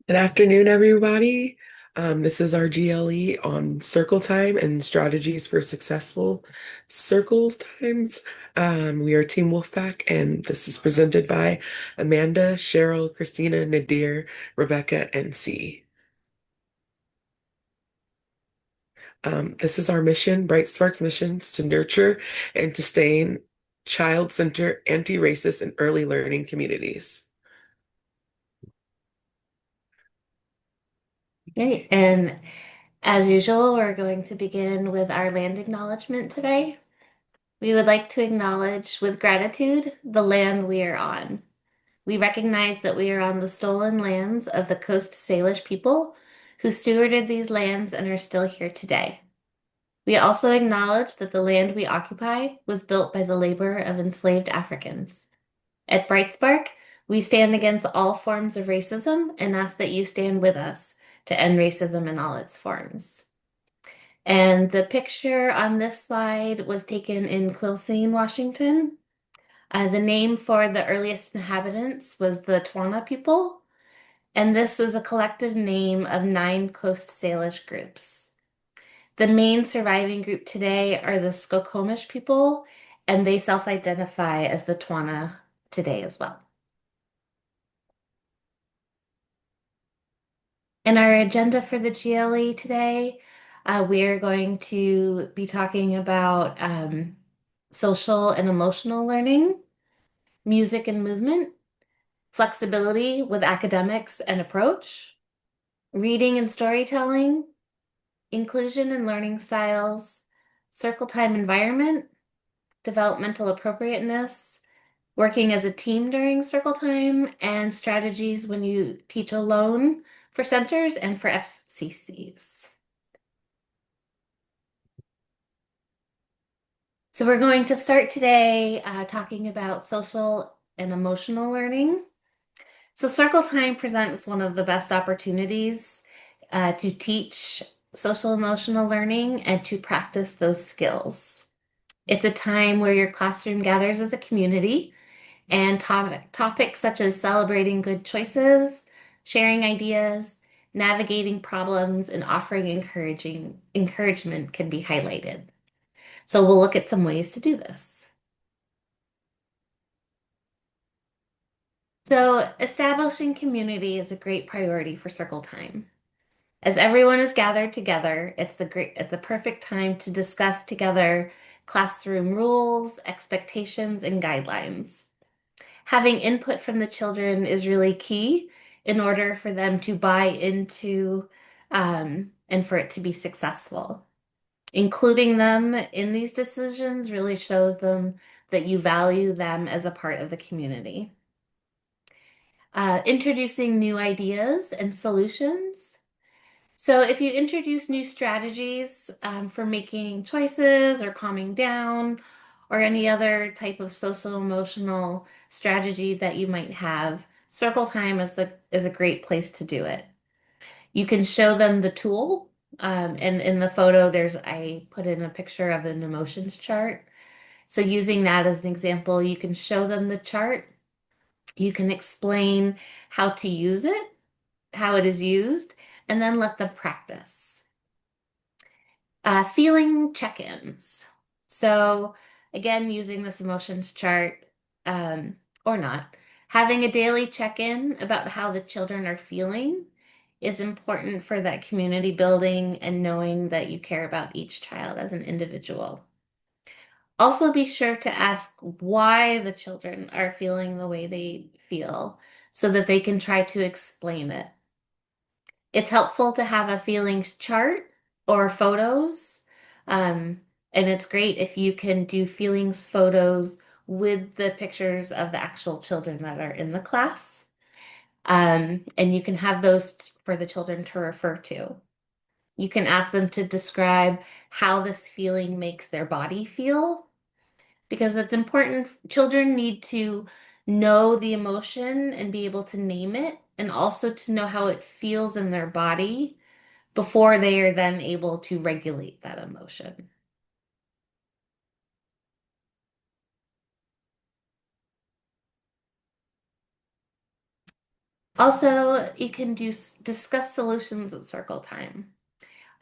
Good afternoon, everybody. This is our GLE on circle time and strategies for successful circles times. We are Team Wolfpack, and this is presented by Amanda, Cheryl, Christina, Nadir, Rebecca, and C. This is our mission, Bright Sparks missions to nurture and sustain child-centered, anti-racist, and early learning communities. Great. And as usual, we're going to begin with our land acknowledgement today. We would like to acknowledge with gratitude the land we are on. We recognize that we are on the stolen lands of the Coast Salish people who stewarded these lands and are still here today. We also acknowledge that the land we occupy was built by the labor of enslaved Africans. At Bright Spark, we stand against all forms of racism and ask that you stand with us to end racism in all its forms. And the picture on this slide was taken in Quilcene, Washington. The name for the earliest inhabitants was the Twana people, and this is a collective name of 9 Coast Salish groups. The main surviving group today are the Skokomish people, and they self-identify as the Twana today as well. In our agenda for the GLE today, we are going to be talking about social and emotional learning, music and movement, flexibility with academics and approach, reading and storytelling, inclusion and learning styles, circle time environment, developmental appropriateness, working as a team during circle time, and strategies when you teach alone for centers and for FCCs. So we're going to start today talking about social and emotional learning. So circle time presents one of the best opportunities to teach social emotional learning and to practice those skills. It's a time where your classroom gathers as a community and topics such as celebrating good choices, sharing ideas, navigating problems, and offering encouragement can be highlighted. So we'll look at some ways to do this. So establishing community is a great priority for circle time. As everyone is gathered together, it's a perfect time to discuss together classroom rules, expectations, and guidelines. Having input from the children is really key in order for them to buy into and for it to be successful. Including them in these decisions really shows them that you value them as a part of the community. Introducing new ideas and solutions. So if you introduce new strategies for making choices or calming down or any other type of social emotional strategy that you might have, circle time is a great place to do it. You can show them the tool. And in the photo, I put in a picture of an emotions chart. So using that as an example, you can show them the chart. You can explain how to use it, how it is used, and then let them practice. Feeling check-ins. So again, using this emotions chart, or not, having a daily check-in about how the children are feeling is important for that community building and knowing that you care about each child as an individual. Also be sure to ask why the children are feeling the way they feel so that they can try to explain it. It's helpful to have a feelings chart or photos. Um, and it's great if you can do feelings photos with the pictures of the actual children that are in the class. And you can have those for the children to refer to. You can ask them to describe how this feeling makes their body feel because it's important. Children need to know the emotion and be able to name it, and also to know how it feels in their body before they are then able to regulate that emotion. Also, you can discuss solutions at circle time.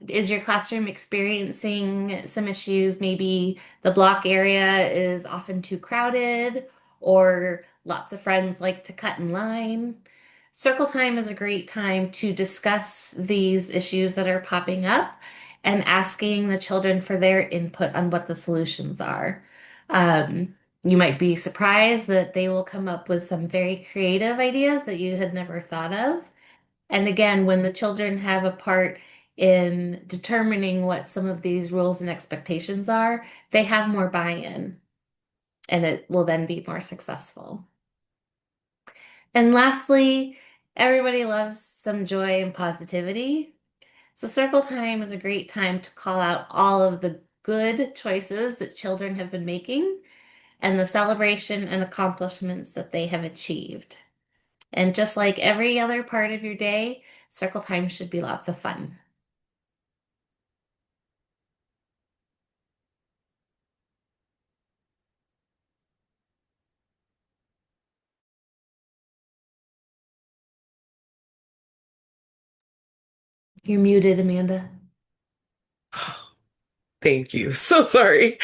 Is your classroom experiencing some issues? Maybe the block area is often too crowded, or lots of friends like to cut in line. Circle time is a great time to discuss these issues that are popping up and asking the children for their input on what the solutions are. You might be surprised that they will come up with some very creative ideas that you had never thought of. And again, when the children have a part in determining what some of these rules and expectations are, they have more buy-in and it will then be more successful. And lastly, everybody loves some joy and positivity. So circle time is a great time to call out all of the good choices that children have been making and the celebration and accomplishments that they have achieved. And just like every other part of your day, circle time should be lots of fun. You're muted, Amanda. Thank you. So sorry.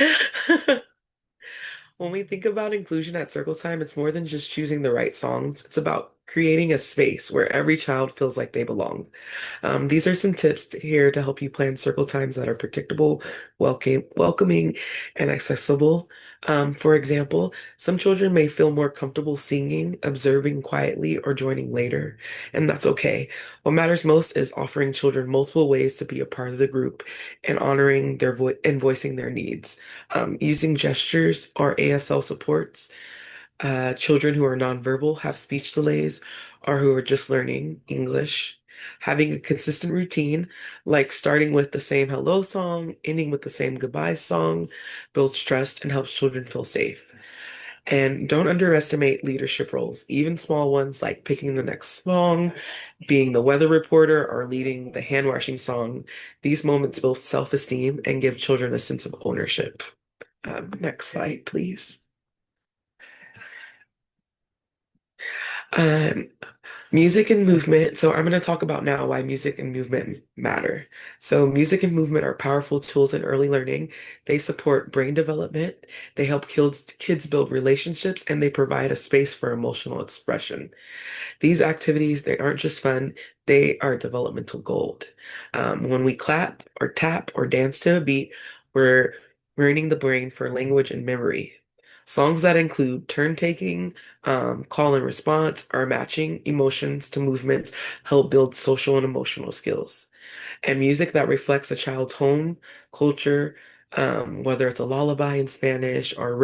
When we think about inclusion at Circle Time, it's more than just choosing the right songs. It's about creating a space where every child feels like they belong. These are some tips here to help you plan circle times that are predictable, welcoming, and accessible. For example, some children may feel more comfortable singing, observing quietly, or joining later, and that's okay. What matters most is offering children multiple ways to be a part of the group and honoring their voice and voicing their needs. Using gestures or ASL supports, children who are nonverbal, have speech delays, or who are just learning English. Having a consistent routine, like starting with the same hello song, ending with the same goodbye song, builds trust and helps children feel safe. And don't underestimate leadership roles, even small ones like picking the next song, being the weather reporter, or leading the hand washing song. These moments build self-esteem and give children a sense of ownership. Next slide, please. Um, Music and movement. So I'm going to talk about now why music and movement matter. So music and movement are powerful tools in early learning. They support brain development, they help kids build relationships, and they provide a space for emotional expression. These activities, they aren't just fun, they are developmental gold. When we clap or tap or dance to a beat, we're training the brain for language and memory. Songs that include turn taking, call and response, or matching emotions to movements help build social and emotional skills. And music that reflects a child's home, culture, whether it's a lullaby in Spanish or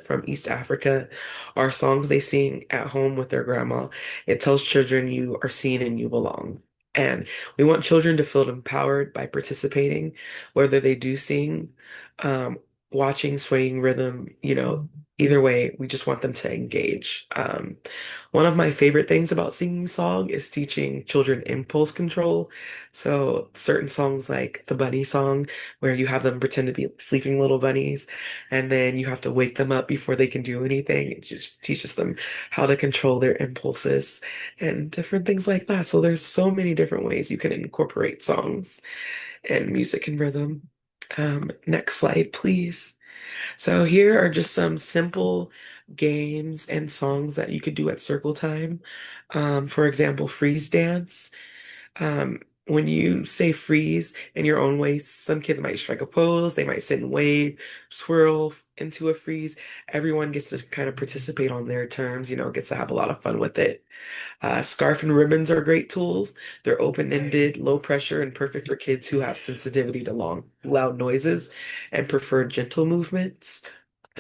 from East Africa, or songs they sing at home with their grandma. It tells children you are seen and you belong. And we want children to feel empowered by participating, whether they do sing, um, watching, swaying rhythm, either way, we just want them to engage. One of my favorite things about singing song is teaching children impulse control. So certain songs like the bunny song, where you have them pretend to be sleeping little bunnies, and then you have to wake them up before they can do anything. It just teaches them how to control their impulses and different things like that. So there's so many different ways you can incorporate songs and music and rhythm. Next slide, please. So here are just some simple games and songs that you could do at circle time. For example, freeze dance. When you say freeze in your own way, some kids might strike a pose, they might sit and wave, swirl into a freeze. Everyone gets to kind of participate on their terms, gets to have a lot of fun with it. Scarf and ribbons are great tools. They're open-ended, low pressure, and perfect for kids who have sensitivity to long, loud noises and prefer gentle movements.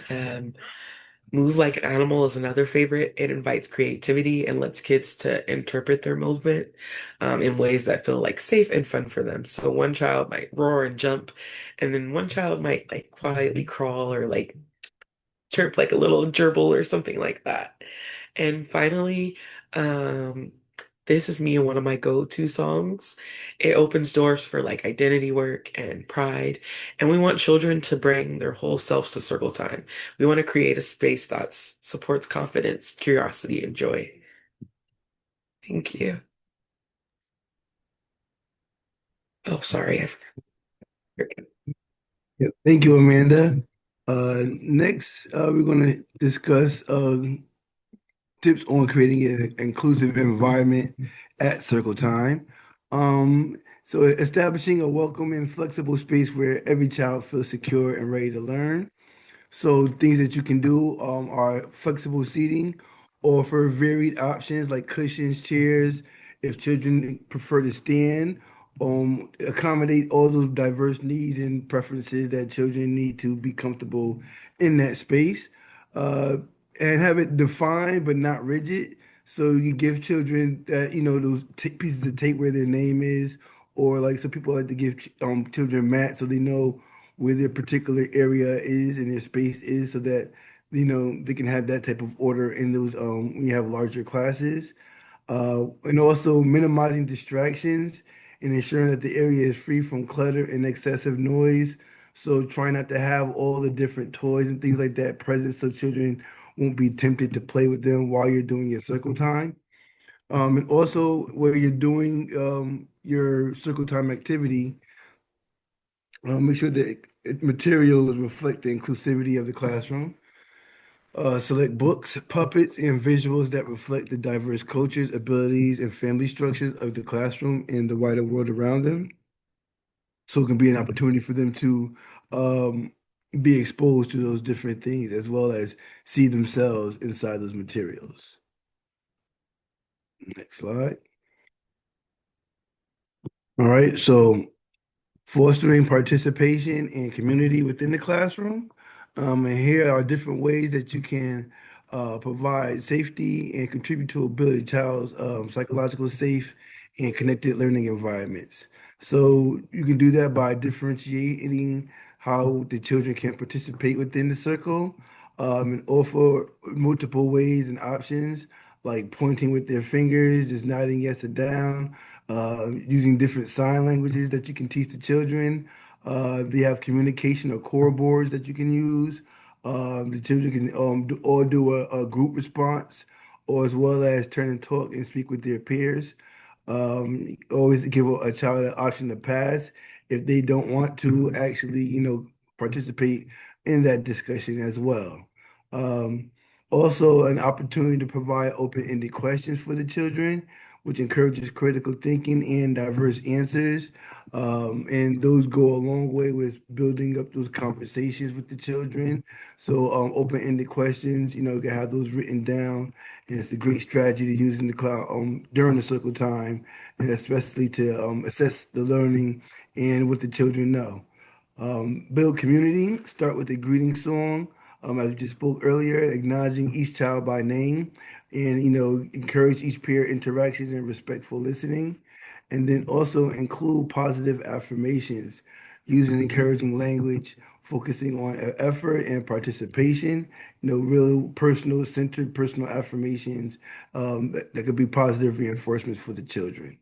Um, Move like an animal is another favorite. It invites creativity and lets kids to interpret their movement in ways that feel like safe and fun for them. So one child might roar and jump, and then one child might like quietly crawl or like chirp like a little gerbil or something like that. And finally, um, this is me and one of my go-to songs. It opens doors for like identity work and pride. And we want children to bring their whole selves to circle time. We want to create a space that supports confidence, curiosity, and joy. Thank you. Oh, sorry. Forgot. Yep. Thank you, Amanda. Next, we're going to discuss tips on creating an inclusive environment at Circle Time. So, establishing a welcoming, flexible space where every child feels secure and ready to learn. So things that you can do are flexible seating, offer varied options like cushions, chairs, if children prefer to stand, accommodate all those diverse needs and preferences that children need to be comfortable in that space, uh, and have it defined but not rigid. So you give children that, those pieces of tape where their name is, or like some people like to give children mats so they know where their particular area is and their space is so that they can have that type of order in those when you have larger classes, and also minimizing distractions and ensuring that the area is free from clutter and excessive noise. So try not to have all the different toys and things like that present so children won't be tempted to play with them while you're doing your circle time. And also where you're doing your circle time activity, make sure that materials reflect the inclusivity of the classroom. Select books, puppets, and visuals that reflect the diverse cultures, abilities, and family structures of the classroom and the wider world around them. So it can be an opportunity for them to um, be exposed to those different things as well as see themselves inside those materials. Next slide. All right, so fostering participation and community within the classroom. And here are different ways that you can provide safety and contribute to build a child's psychological safe and connected learning environments. So you can do that by differentiating how the children can participate within the circle, and offer multiple ways and options like pointing with their fingers, just nodding yes or down, using different sign languages that you can teach the children. They have communication or core boards that you can use. The children can all do a group response, or as well as turn and talk and speak with their peers. Always give a child an option to pass if they don't want to actually, participate in that discussion as well. Um, Also, an opportunity to provide open-ended questions for the children, which encourages critical thinking and diverse answers. And those go a long way with building up those conversations with the children. So, open-ended questions, you can have those written down, and it's a great strategy to use in the cloud during the circle time, and especially to assess the learning and what the children know. Build community, start with a greeting song, as we just spoke earlier, acknowledging each child by name and, encourage each peer interactions and respectful listening. And then also include positive affirmations, using encouraging language, focusing on effort and participation, real personal centered personal affirmations that could be positive reinforcements for the children.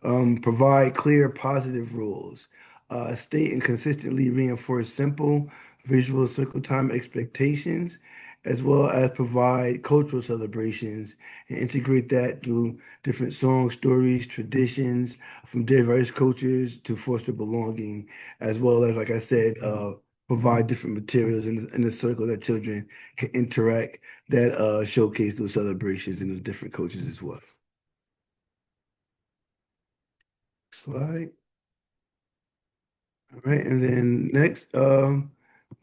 Provide clear, positive rules. State and consistently reinforce simple visual circle time expectations, as well as provide cultural celebrations and integrate that through different songs, stories, traditions from diverse cultures to foster belonging, as well as, like I said, provide different materials in the circle that children can interact that showcase those celebrations in those different cultures as well. Slide. All right, and then next,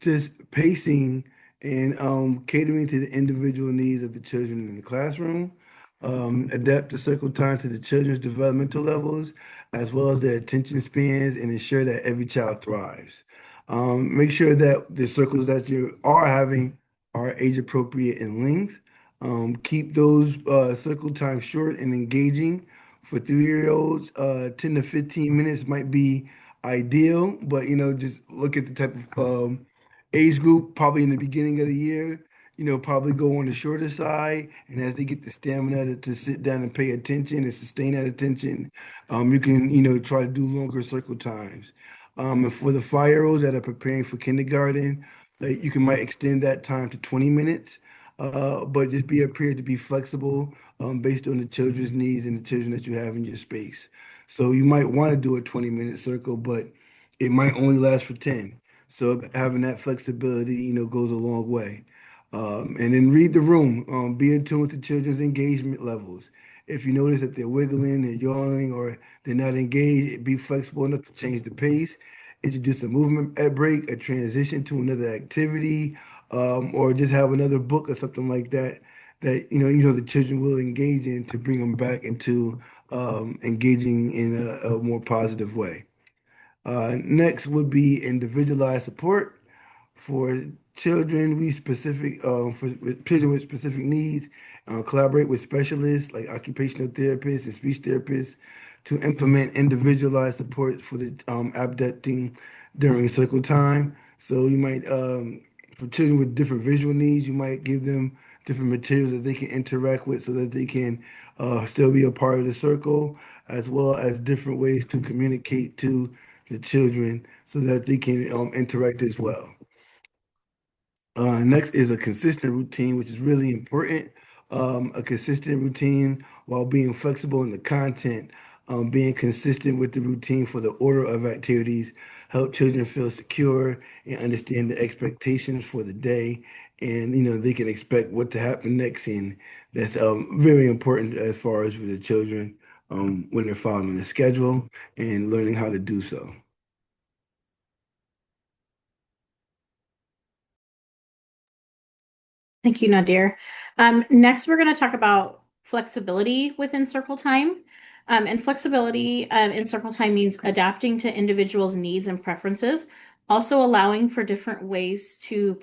just pacing and catering to the individual needs of the children in the classroom. Adapt the circle time to the children's developmental levels, as well as their attention spans, and ensure that every child thrives. Make sure that the circles that you are having are age appropriate in length. Keep those circle times short and engaging. For 3-year-olds, 10 to 15 minutes might be ideal, but just look at the type of age group, probably in the beginning of the year, probably go on the shorter side. And as they get the stamina to sit down and pay attention and sustain that attention, you can, try to do longer circle times. And for the 5-year-olds that are preparing for kindergarten, like you can might extend that time to 20 minutes. but just be prepared to be flexible based on the children's needs and the children that you have in your space. So you might want to do a 20-minute circle, but it might only last for 10. So having that flexibility, goes a long way. And then read the room. Be in tune with the children's engagement levels. If you notice that they're wiggling, they're yawning, or they're not engaged, be flexible enough to change the pace. Introduce a movement at break, a transition to another activity, or just have another book or something like that that the children will engage in to bring them back into engaging in a more positive way. Next would be individualized support for children. We specific with children with specific needs. Collaborate with specialists like occupational therapists and speech therapists to implement individualized support for the abducting during circle time. So you might for children with different visual needs, you might give them different materials that they can interact with so that they can still be a part of the circle, as well as different ways to communicate to the children so that they can interact as well. Next is a consistent routine, which is really important. A consistent routine while being flexible in the content, being consistent with the routine for the order of activities, help children feel secure and understand the expectations for the day, and they can expect what to happen next, and that's very important as far as for the children when they're following the schedule and learning how to do so. Thank you, Nadir. Next, we're going to talk about flexibility within circle time. And flexibility in circle time means adapting to individuals' needs and preferences, also allowing for different ways to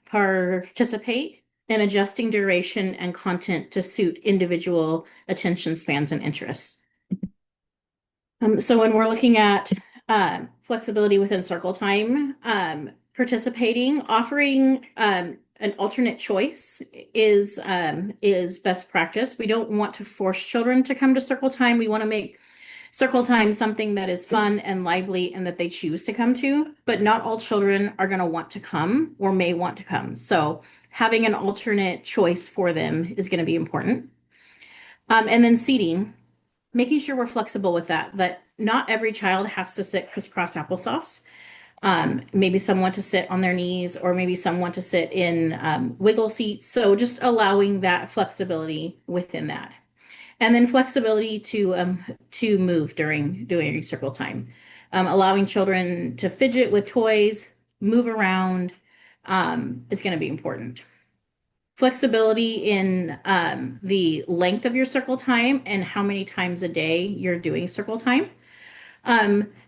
participate and adjusting duration and content to suit individual attention spans and interests. So when we're looking at flexibility within circle time, participating, offering an alternate choice is best practice. We don't want to force children to come to circle time. We want to make circle time something that is fun and lively and that they choose to come to, but not all children are going to want to come or may want to come. So having an alternate choice for them is going to be important. And then seating, making sure we're flexible with that not every child has to sit crisscross applesauce. Maybe some want to sit on their knees, or maybe some want to sit in wiggle seats. So just allowing that flexibility within that. And then flexibility to move during circle time. Allowing children to fidget with toys, move around, is going to be important. Flexibility in the length of your circle time and how many times a day you're doing circle time.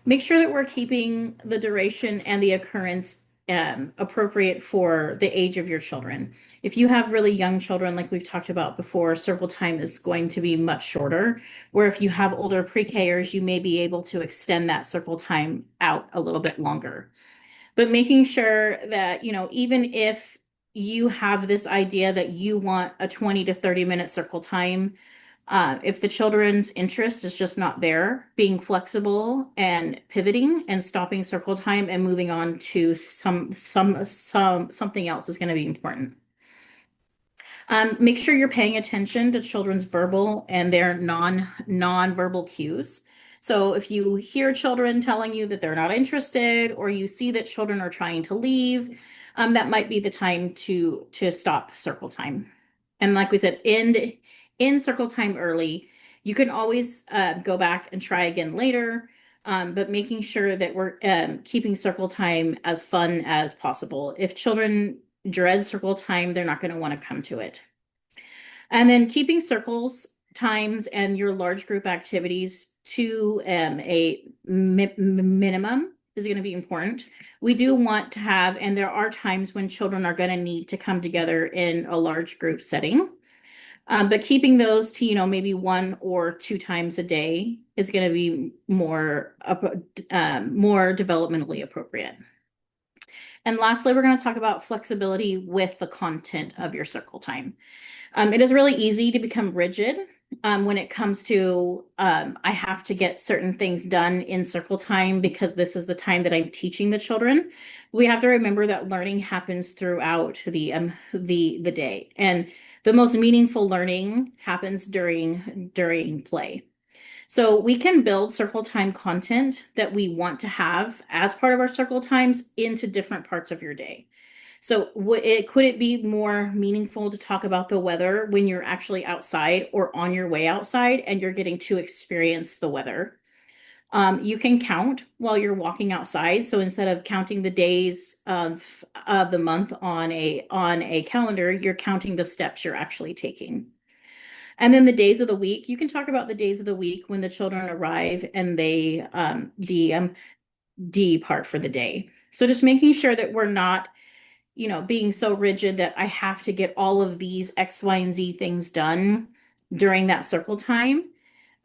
Make sure that we're keeping the duration and the occurrence appropriate for the age of your children. If you have really young children, like we've talked about before, circle time is going to be much shorter. Where if you have older pre-Kers, you may be able to extend that circle time out a little bit longer. But making sure that, even if you have this idea that you want a 20 to 30-minute circle time, if the children's interest is just not there, being flexible and pivoting and stopping circle time and moving on to something else is going to be important. Make sure you're paying attention to children's verbal and their non-verbal cues. So if you hear children telling you that they're not interested, or you see that children are trying to leave, that might be the time to stop circle time. And like we said, end circle time early. You can always go back and try again later, but making sure that we're keeping circle time as fun as possible. If children dread circle time, they're not going to want to come to it. And then keeping circles times and your large group activities to a minimum is going to be important. We do want to have, and there are times when children are going to need to come together in a large group setting. But keeping those to, maybe 1 or 2 times a day is going to be more developmentally appropriate. And lastly, we're going to talk about flexibility with the content of your circle time. It is really easy to become rigid when it comes to I have to get certain things done in circle time because this is the time that I'm teaching the children. we have to remember that learning happens throughout the day, and the most meaningful learning happens during play. So we can build circle time content that we want to have as part of our circle times into different parts of your day. So could it be more meaningful to talk about the weather when you're actually outside or on your way outside and you're getting to experience the weather? You can count while you're walking outside. So instead of counting the days of the month on a calendar, you're counting the steps you're actually taking. And then the days of the week, you can talk about the days of the week when the children arrive and they depart for the day. So just making sure that we're not, being so rigid that I have to get all of these X, Y, and Z things done during that circle time,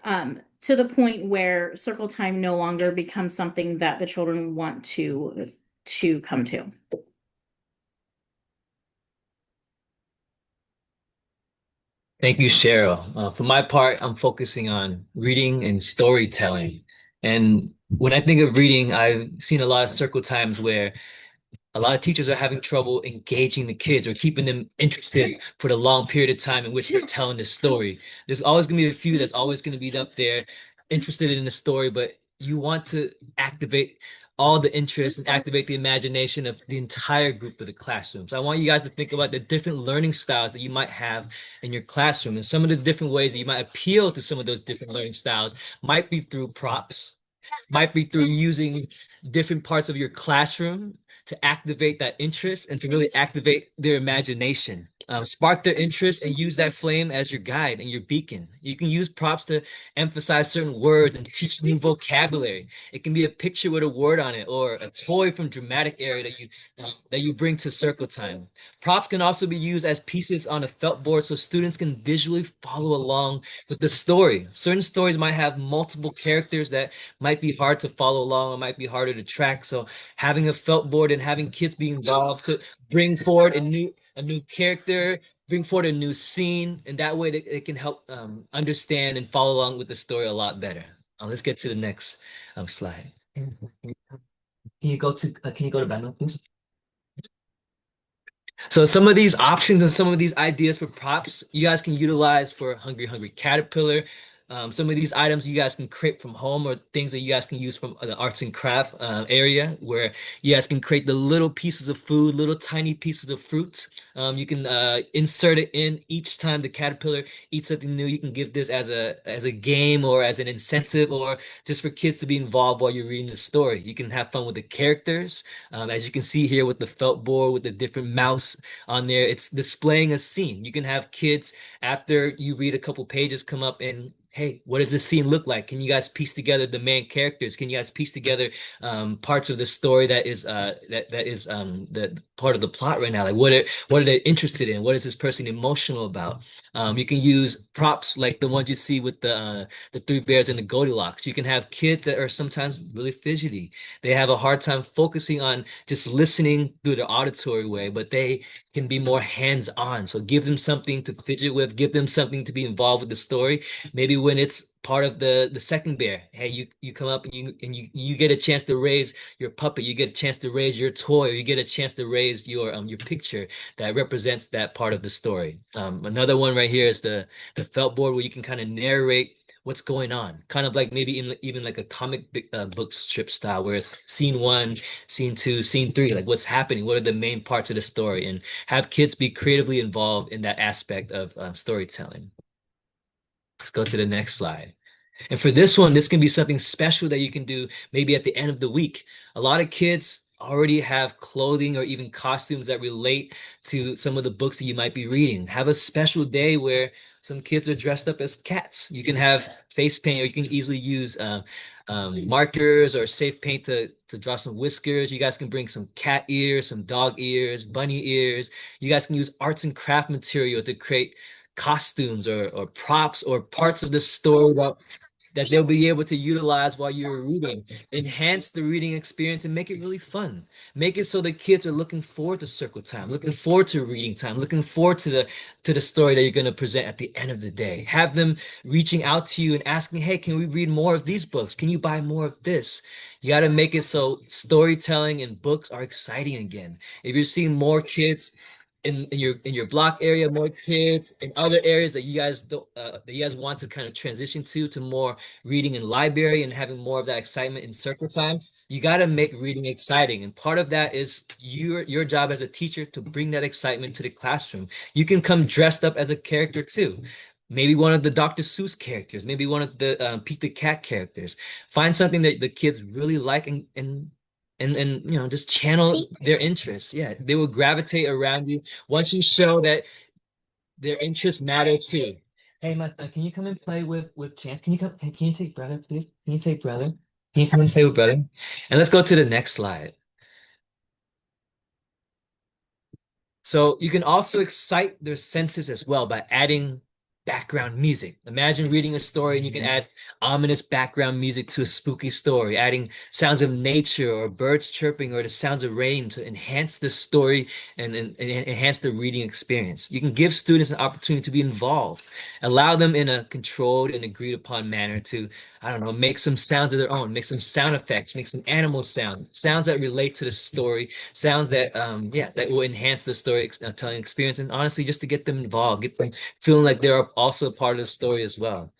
to the point where circle time no longer becomes something that the children want to come to. Thank you, Cheryl. For my part, I'm focusing on reading and storytelling. And when I think of reading, I've seen a lot of circle times where a lot of teachers are having trouble engaging the kids or keeping them interested for the long period of time in which they're telling the story. There's always going to be a few that's always going to be up there interested in the story, but you want to activate all the interest and activate the imagination of the entire group of the classroom. So I want you guys to think about the different learning styles that you might have in your classroom, and some of the different ways that you might appeal to some of those different learning styles might be through props, might be through using different parts of your classroom to activate that interest and to really activate their imagination. Spark their interest and use that flame as your guide and your beacon. You can use props to emphasize certain words and teach new vocabulary. It can be a picture with a word on it or a toy from dramatic area that you bring to circle time. Props can also be used as pieces on a felt board so students can visually follow along with the story. Certain stories might have multiple characters that might be hard to follow along or might be harder to track. So having a felt board and having kids be involved to bring forward a new character, bring forward a new scene, and that way it can help understand and follow along with the story a lot better. Let's get to the next slide. Can you go to Banner, please? So some of these options and some of these ideas for props you guys can utilize for Hungry Hungry Caterpillar. Some of these items you guys can create from home or things that you guys can use from the arts and craft area where you guys can create the little pieces of food, little tiny pieces of fruits. You can insert it in each time the caterpillar eats something new. You can give this as a game or as an incentive or just for kids to be involved while you're reading the story. You can have fun with the characters. As you can see here with the felt board with the different mouse on there, it's displaying a scene. You can have kids after you read a couple pages come up and hey, what does this scene look like? Can you guys piece together the main characters? Can you guys piece together parts of the story that is the part of the plot right now? Like what are they interested in? What is this person emotional about? You can use props like the ones you see with the three bears and the Goldilocks. You can have kids that are sometimes really fidgety. They have a hard time focusing on just listening through the auditory way, but they can be more hands-on. So give them something to fidget with, give them something to be involved with the story. Maybe when it's part of the second bear, hey, you come up and you get a chance to raise your puppet, you get a chance to raise your toy, or you get a chance to raise your picture that represents that part of the story. Another one right here is the felt board where you can kind of narrate what's going on, kind of like maybe even like a book strip style where it's scene one, scene two, scene three, like what's happening, what are the main parts of the story, and have kids be creatively involved in that aspect of storytelling. Let's go to the next slide. And for this one, this can be something special that you can do maybe at the end of the week. A lot of kids already have clothing or even costumes that relate to some of the books that you might be reading. Have a special day where some kids are dressed up as cats. You can have face paint, or you can easily use markers or safe paint to draw some whiskers. You guys can bring some cat ears, some dog ears, bunny ears. You guys can use arts and craft material to create costumes or props or parts of the story that they'll be able to utilize while you're reading. Enhance the reading experience and make it really fun. Make it so the kids are looking forward to circle time, looking forward to reading time, looking forward to the story that you're going to present at the end of the day. Have them reaching out to you and asking, "Hey, can we read more of these books? Can you buy more of this?" You got to make it so storytelling and books are exciting again. If you're seeing more kids in your block area, more kids in other areas that you guys don't that you guys want to kind of transition to more reading in library and having more of that excitement in circle time, you got to make reading exciting. And part of that is your job as a teacher to bring that excitement to the classroom. You can come dressed up as a character too. Maybe one of the Dr. Seuss characters, maybe one of the Pete the Cat characters. Find something that the kids really like and just channel their interests. Yeah, they will gravitate around you once you show that their interests matter too. Hey, my son, can you come and play with Chance? Can you take brother, please? Can you take brother? Can you come and play with brother? And let's go to the next slide. So you can also excite their senses as well by adding background music. Imagine reading a story and you can add ominous background music to a spooky story, adding sounds of nature or birds chirping or the sounds of rain to enhance the story and enhance the reading experience. You can give students an opportunity to be involved, allow them in a controlled and agreed upon manner to, I don't know, make some sounds of their own, make some sound effects, make some animal sounds, sounds that relate to the story, sounds that that will enhance the story telling experience, and honestly just to get them involved, get them feeling like they're also a part of the story as well.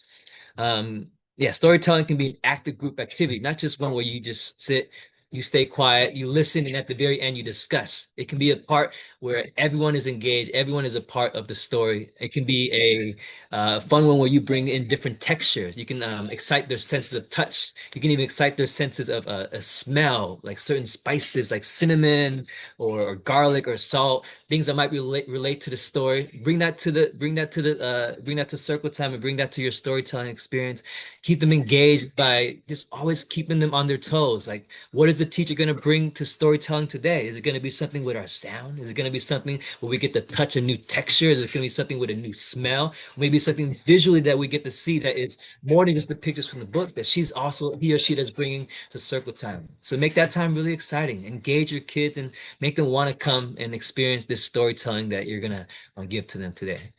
Yeah, storytelling can be an active group activity, not just one where you just sit, you stay quiet, you listen, and at the very end you discuss. It can be a part where everyone is engaged, everyone is a part of the story. It can be a fun one where you bring in different textures. You can excite their senses of touch. You can even excite their senses of a smell, like certain spices, like cinnamon or garlic or salt, things that might relate to the story. Bring that to circle time and bring that to your storytelling experience. Keep them engaged by just always keeping them on their toes. Like, what is the teacher going to bring to storytelling today? Is it going to be something with our sound? Is it going to be something where we get to touch a new texture? Is it going to be something with a new smell? Maybe something visually that we get to see that is more than just the pictures from the book that he or she is bringing to circle time. So make that time really exciting. Engage your kids and make them want to come and experience this storytelling that you're gonna give to them today.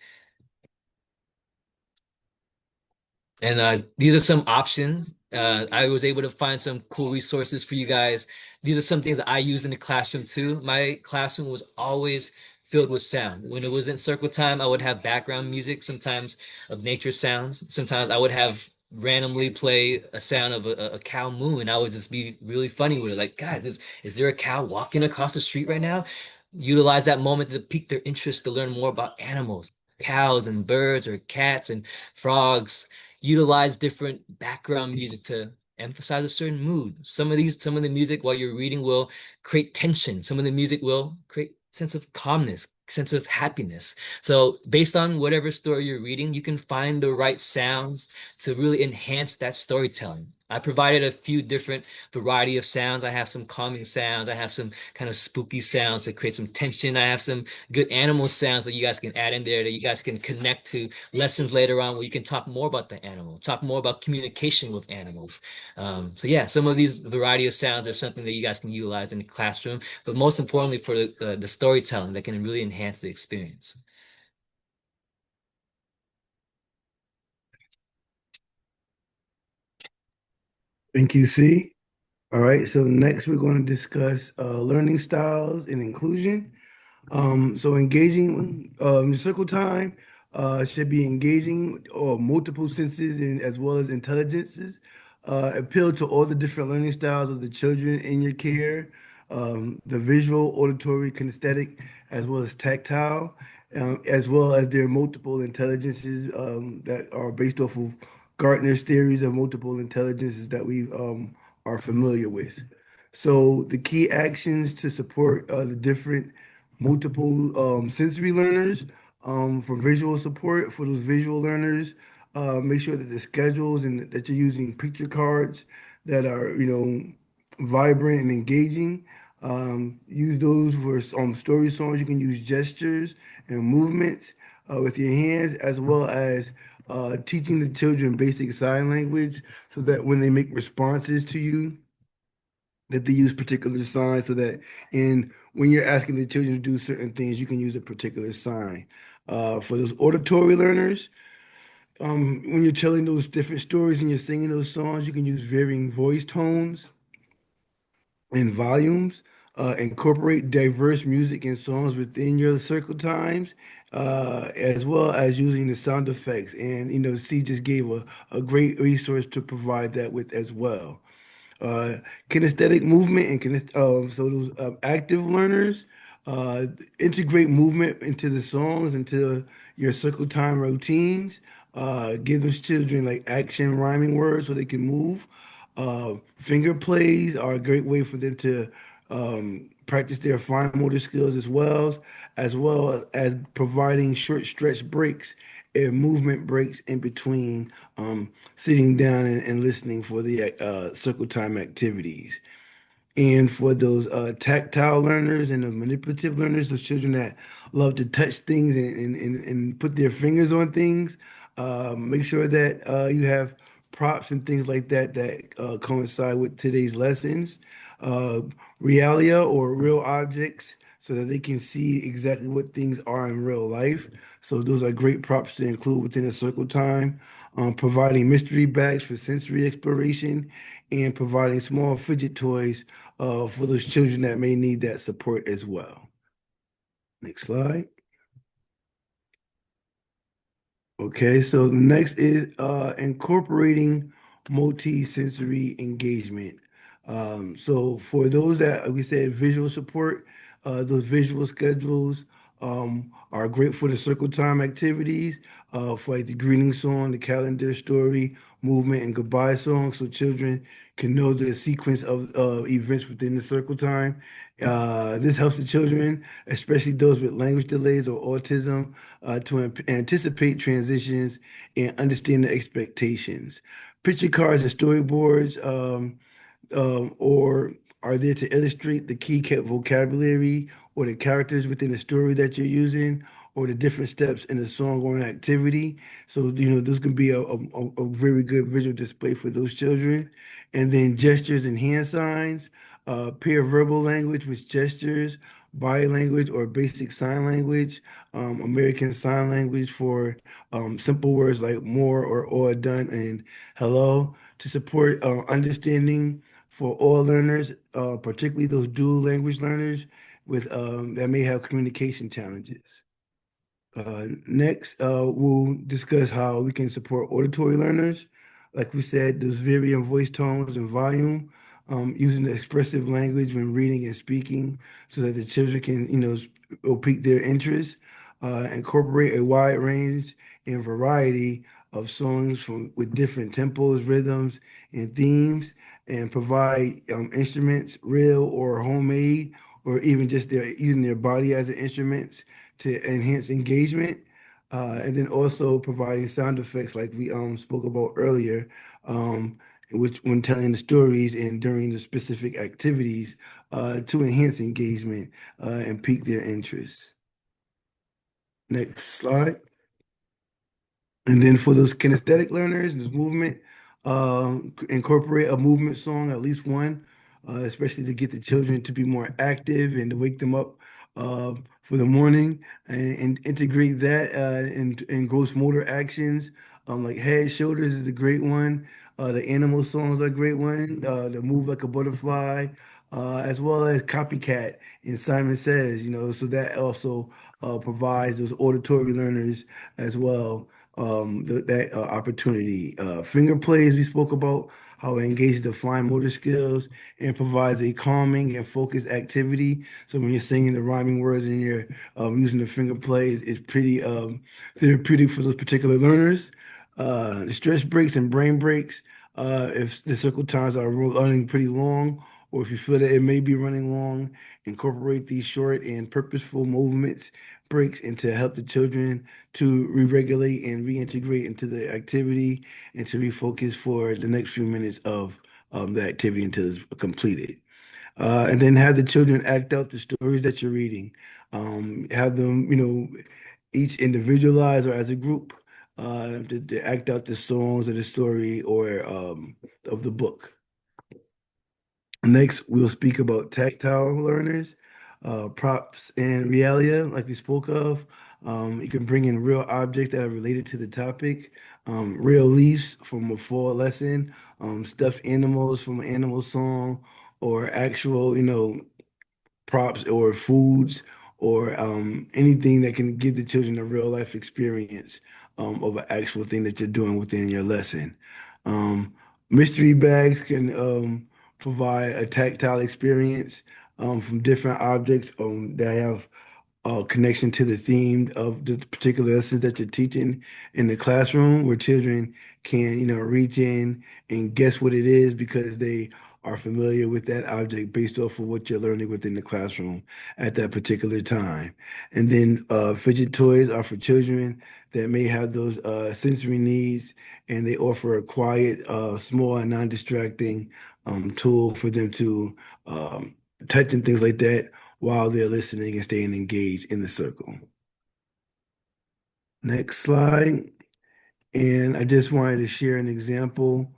And these are some options. I was able to find some cool resources for you guys. These are some things that I use in the classroom too. My classroom was always filled with sound. When it was in circle time, I would have background music, sometimes of nature sounds. Sometimes I would have randomly play a sound of a cow moo, and I would just be really funny with it. Like, guys, is there a cow walking across the street right now? Utilize that moment to pique their interest to learn more about animals, cows and birds or cats and frogs. Utilize different background music to emphasize a certain mood. Some of the music while you're reading will create tension. Some of the music will create sense of calmness, sense of happiness. So based on whatever story you're reading, you can find the right sounds to really enhance that storytelling. I provided a few different variety of sounds. I have some calming sounds. I have some kind of spooky sounds to create some tension. I have some good animal sounds that you guys can add in there that you guys can connect to lessons later on where you can talk more about the animal, talk more about communication with animals. So yeah, some of these variety of sounds are something that you guys can utilize in the classroom, but most importantly for the storytelling that can really enhance the experience. Thank you, C. All right, so next we're going to discuss learning styles and inclusion. So engaging circle time should be engaging or multiple senses and as well as intelligences. Appeal to all the different learning styles of the children in your care, the visual, auditory, kinesthetic, as well as tactile, as well as their multiple intelligences that are based off of Gartner's theories of multiple intelligences that we are familiar with. So the key actions to support the different multiple sensory learners for visual support for those visual learners. Make sure that the schedules and that you're using picture cards that are, vibrant and engaging. Use those for story songs. You can use gestures and movements with your hands as well as teaching the children basic sign language so that when they make responses to you, that they use particular signs so that in when you're asking the children to do certain things, you can use a particular sign. For those auditory learners, when you're telling those different stories and you're singing those songs, you can use varying voice tones and volumes. Incorporate diverse music and songs within your circle times, as well as using the sound effects. And C just gave a great resource to provide that with as well. uh, Kinesthetic movement and so those active learners uh, integrate movement into the songs, into your circle time routines. Give those children like action rhyming words so they can move. Finger plays are a great way for them to practice their fine motor skills as well as providing short stretch breaks and movement breaks in between sitting down and listening for the circle time activities. And for those tactile learners and the manipulative learners, those children that love to touch things and put their fingers on things, make sure that you have props and things like that that coincide with today's lessons. Uh, Realia or real objects so that they can see exactly what things are in real life. So those are great props to include within a circle time. Providing mystery bags for sensory exploration and providing small fidget toys for those children that may need that support as well. Next slide. Okay, so the next is incorporating multi-sensory engagement. So for those that we said visual support, those visual schedules are great for the circle time activities, for like the greeting song, the calendar story, movement, and goodbye song, so children can know the sequence of events within the circle time. This helps the children, especially those with language delays or autism, to anticipate transitions and understand the expectations. Picture cards and storyboards or are there to illustrate the key vocabulary or the characters within the story that you're using or the different steps in the song or an activity. So, this can be a very good visual display for those children. And then gestures and hand signs, pair verbal language with gestures, body language or basic sign language, American Sign Language for simple words like more or all done and hello to support understanding for all learners, particularly those dual language learners with that may have communication challenges. Next, we'll discuss how we can support auditory learners. Like we said, those varying voice tones and volume, using the expressive language when reading and speaking so that the children can, will pique their interest. Incorporate a wide range and variety of songs with different tempos, rhythms, and themes, and provide instruments, real or homemade, or even just their using their body as an instruments to enhance engagement, and then also providing sound effects like we spoke about earlier, which when telling the stories and during the specific activities to enhance engagement and pique their interest. Next slide. And then for those kinesthetic learners, this movement, incorporate a movement song, at least one, especially to get the children to be more active and to wake them up for the morning and integrate that in gross motor actions. Like head, shoulders is a great one. The animal songs are a great one. The move like a butterfly, as well as copycat and Simon Says, so that also provides those auditory learners as well that opportunity. Finger plays, we spoke about how it engages the fine motor skills and provides a calming and focused activity. So when you're singing the rhyming words and you're using the finger plays, it's pretty therapeutic for those particular learners. The stretch breaks and brain breaks, if the circle times are running pretty long, or if you feel that it may be running long, incorporate these short and purposeful movements breaks and to help the children to re-regulate and reintegrate into the activity and to refocus for the next few minutes of the activity until it's completed. And then have the children act out the stories that you're reading. Have them, each individualize or as a group, to act out the songs or the story or of the book. Next, we'll speak about tactile learners, props and realia, like we spoke of. You can bring in real objects that are related to the topic, real leaves from a fall lesson, stuffed animals from an animal song, or actual, props or foods or anything that can give the children a real life experience of an actual thing that you're doing within your lesson. Um, Mystery bags can provide a tactile experience from different objects that have connection to the theme of the particular lessons that you're teaching in the classroom, where children can, reach in and guess what it is because they are familiar with that object based off of what you're learning within the classroom at that particular time. And then fidget toys are for children that may have those sensory needs, and they offer a quiet, small, and non-distracting tool for them to touch and things like that while they're listening and staying engaged in the circle. Next slide. And I just wanted to share an example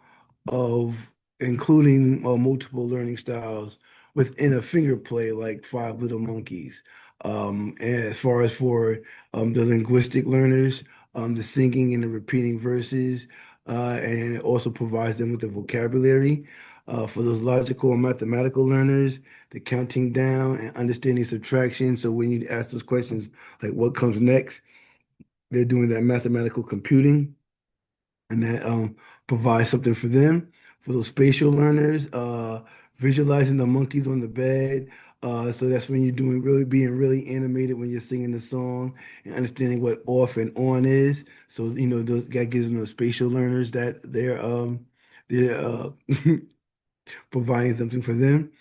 of including multiple learning styles within a finger play like Five Little Monkeys. And as far as for the linguistic learners, the singing and the repeating verses, and it also provides them with the vocabulary. For those logical and mathematical learners, the counting down and understanding subtraction. So when you ask those questions like what comes next, they're doing that mathematical computing and that provides something for them. For those spatial learners, visualizing the monkeys on the bed. So that's when you're doing really being really animated when you're singing the song and understanding what off and on is. So that gives them those spatial learners that they're providing something for them.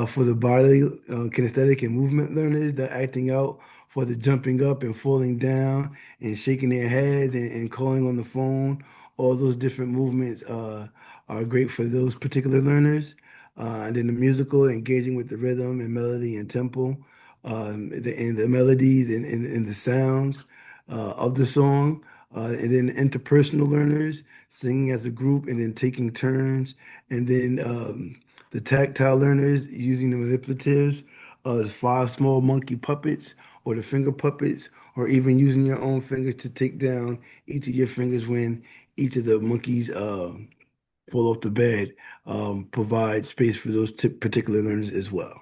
For the bodily kinesthetic and movement learners, the acting out for the jumping up and falling down and shaking their heads and calling on the phone. All those different movements are great for those particular learners. And then the musical, engaging with the rhythm and melody and tempo, and the melodies and the sounds of the song. And then interpersonal learners, singing as a group and then taking turns. And then the tactile learners using the manipulatives, the five small monkey puppets or the finger puppets, or even using your own fingers to take down each of your fingers when each of the monkeys fall off the bed, provide space for those particular learners as well.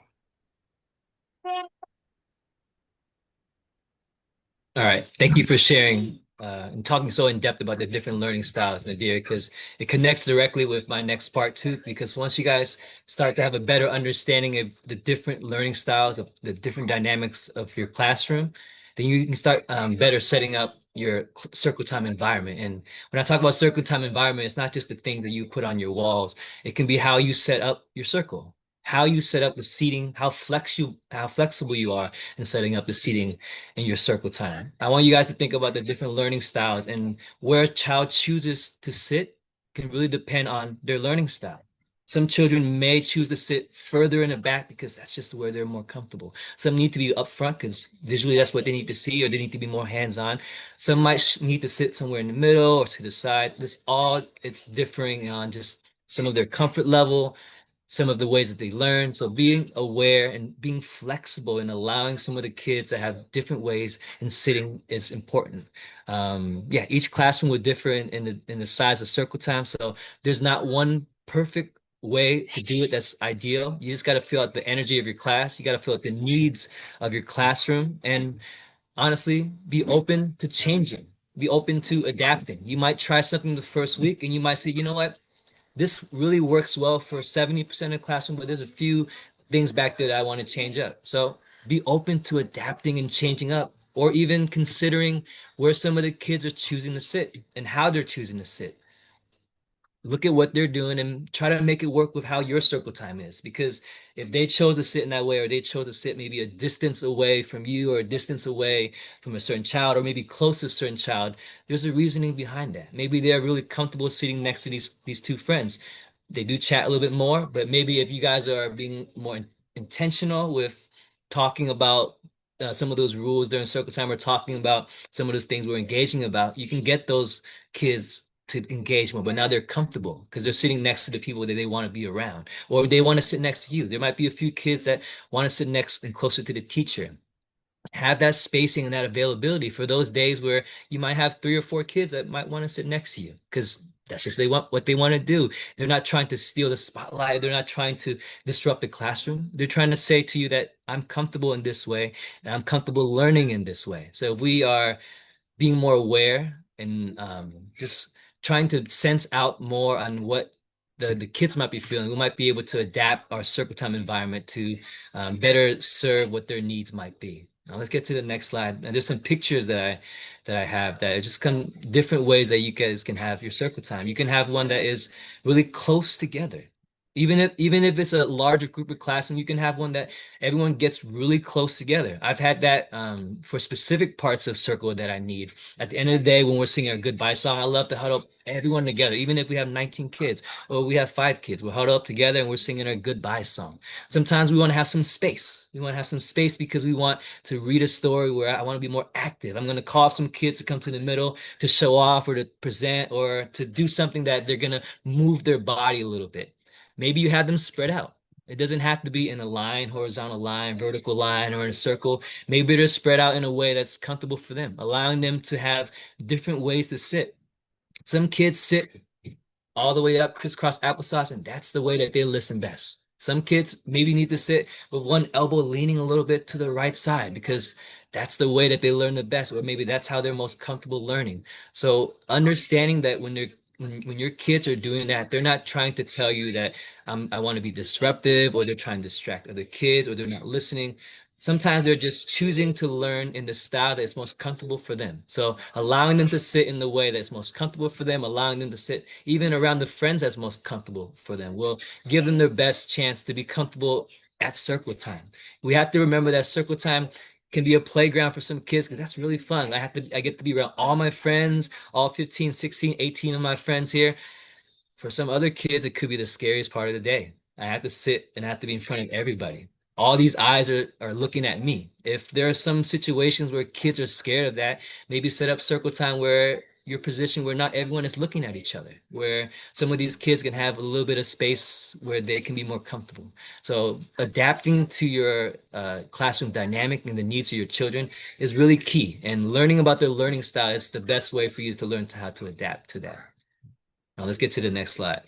All right. Thank you for sharing and talking so in depth about the different learning styles, Nadir, because it connects directly with my next part too. Because once you guys start to have a better understanding of the different learning styles, of the different dynamics of your classroom, then you can start better setting up your circle time environment. And when I talk about circle time environment, it's not just the thing that you put on your walls. It can be how you set up your circle, how you set up the seating, how flexible you are in setting up the seating in your circle time. I want you guys to think about the different learning styles, and where a child chooses to sit can really depend on their learning style. Some children may choose to sit further in the back because that's just where they're more comfortable. Some need to be up front because visually that's what they need to see, or they need to be more hands-on. Some might need to sit somewhere in the middle or to the side. It's differing on just some of their comfort level, some of the ways that they learn. So being aware and being flexible and allowing some of the kids to have different ways in sitting is important. Yeah, each classroom will differ in the size of circle time. So there's not one perfect way to do it that's ideal. You just got to feel out the energy of your class. You got to feel out the needs of your classroom. And honestly, be open to changing. Be open to adapting. You might try something the first week and you might say, you know what? This really works well for 70% of the classroom, but there's a few things back there that I want to change up. So be open to adapting and changing up, or even considering where some of the kids are choosing to sit and how they're choosing to sit. Look at what they're doing and try to make it work with how your circle time is. Because if they chose to sit in that way, or they chose to sit maybe a distance away from you, or a distance away from a certain child, or maybe close to a certain child, there's a reasoning behind that. Maybe they're really comfortable sitting next to these two friends. They do chat a little bit more, but maybe if you guys are being more intentional with talking about some of those rules during circle time, or talking about some of those things we're engaging about, you can get those kids to engage more, but now they're comfortable because they're sitting next to the people that they want to be around, or they want to sit next to you. There might be a few kids that want to sit next and closer to the teacher. Have that spacing and that availability for those days where you might have 3 or 4 kids that might want to sit next to you because that's just they want what they want to do. They're not trying to steal the spotlight. They're not trying to disrupt the classroom. They're trying to say to you that I'm comfortable in this way and I'm comfortable learning in this way. So if we are being more aware and just trying to sense out more on what the kids might be feeling, we might be able to adapt our circle time environment to better serve what their needs might be. Now let's get to the next slide. And there's some pictures that I have that are just come different ways that you guys can have your circle time. You can have one that is really close together. Even if it's a larger group of classroom, you can have one that everyone gets really close together. I've had that for specific parts of circle that I need. At the end of the day, when we're singing a goodbye song, I love to huddle everyone together, even if we have 19 kids or we have 5 kids. We'll huddle up together and we're singing our goodbye song. Sometimes we want to have some space. We want to have some space because we want to read a story where I want to be more active. I'm going to call up some kids to come to the middle to show off or to present or to do something that they're going to move their body a little bit. Maybe you have them spread out. It doesn't have to be in a line, horizontal line, vertical line, or in a circle. Maybe they're spread out in a way that's comfortable for them, allowing them to have different ways to sit. Some kids sit all the way up, crisscross applesauce, and that's the way that they listen best. Some kids maybe need to sit with one elbow leaning a little bit to the right side because that's the way that they learn the best, or maybe that's how they're most comfortable learning. So understanding that when your kids are doing that, they're not trying to tell you that I want to be disruptive, or they're trying to distract other kids, or they're not listening. Sometimes they're just choosing to learn in the style that's most comfortable for them. So allowing them to sit in the way that's most comfortable for them, allowing them to sit even around the friends that's most comfortable for them will give them their best chance to be comfortable at circle time. We have to remember that circle time can be a playground for some kids because that's really fun. I get to be around all my friends, all 15, 16, 18 of my friends here. For some other kids, it could be the scariest part of the day. I have to sit and I have to be in front of everybody. All these eyes are looking at me. If there are some situations where kids are scared of that, maybe set up circle time where you're positioned where not everyone is looking at each other, where some of these kids can have a little bit of space where they can be more comfortable. So adapting to your classroom dynamic and the needs of your children is really key. And learning about their learning style is the best way for you to learn how to adapt to that. Now let's get to the next slide.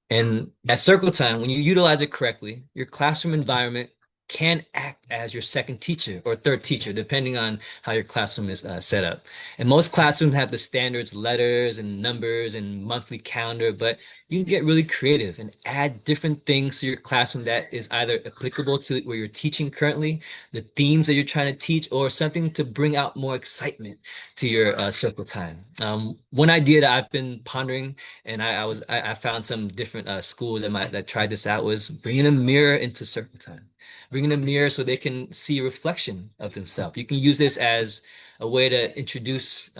And at circle time, when you utilize it correctly, your classroom environment can act as your second teacher or third teacher, depending on how your classroom is set up. And most classrooms have the standards, letters and numbers and monthly calendar, but you can get really creative and add different things to your classroom that is either applicable to where you're teaching currently, the themes that you're trying to teach, or something to bring out more excitement to your circle time. One idea that I've been pondering and I found some different schools that tried this out was bringing a mirror into circle time, bringing a mirror so they can see a reflection of themselves. You can use this as a way to introduce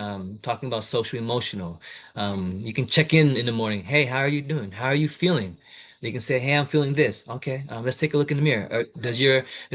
talking about social emotional. You can check in the morning. Hey, how are you doing? How are you feeling? They can say, "Hey, I'm feeling this." Okay, let's take a look in the mirror. Or does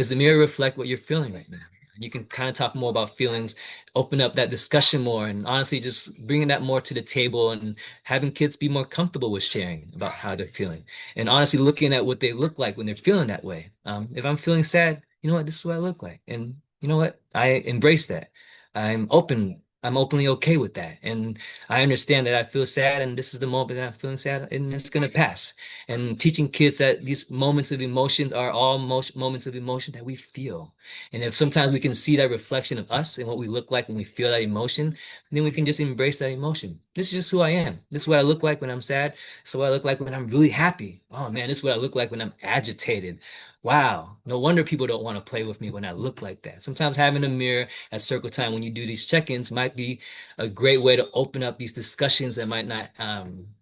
the mirror reflect what you're feeling right now? You can kind of talk more about feelings, open up that discussion more, and honestly, just bringing that more to the table and having kids be more comfortable with sharing about how they're feeling. And honestly, looking at what they look like when they're feeling that way. If I'm feeling sad, you know what, this is what I look like. And you know what? I embrace that. I'm open. I'm openly okay with that. And I understand that I feel sad and this is the moment that I'm feeling sad and it's going to pass. And teaching kids that these moments of emotions are all moments of emotion that we feel. And if sometimes we can see that reflection of us and what we look like when we feel that emotion, then we can just embrace that emotion. This is just who I am. This is what I look like when I'm sad. This is what I look like when I'm really happy. Oh man, this is what I look like when I'm agitated. Wow. No wonder people don't want to play with me when I look like that. Sometimes having a mirror at circle time when you do these check-ins might be a great way to open up these discussions that might not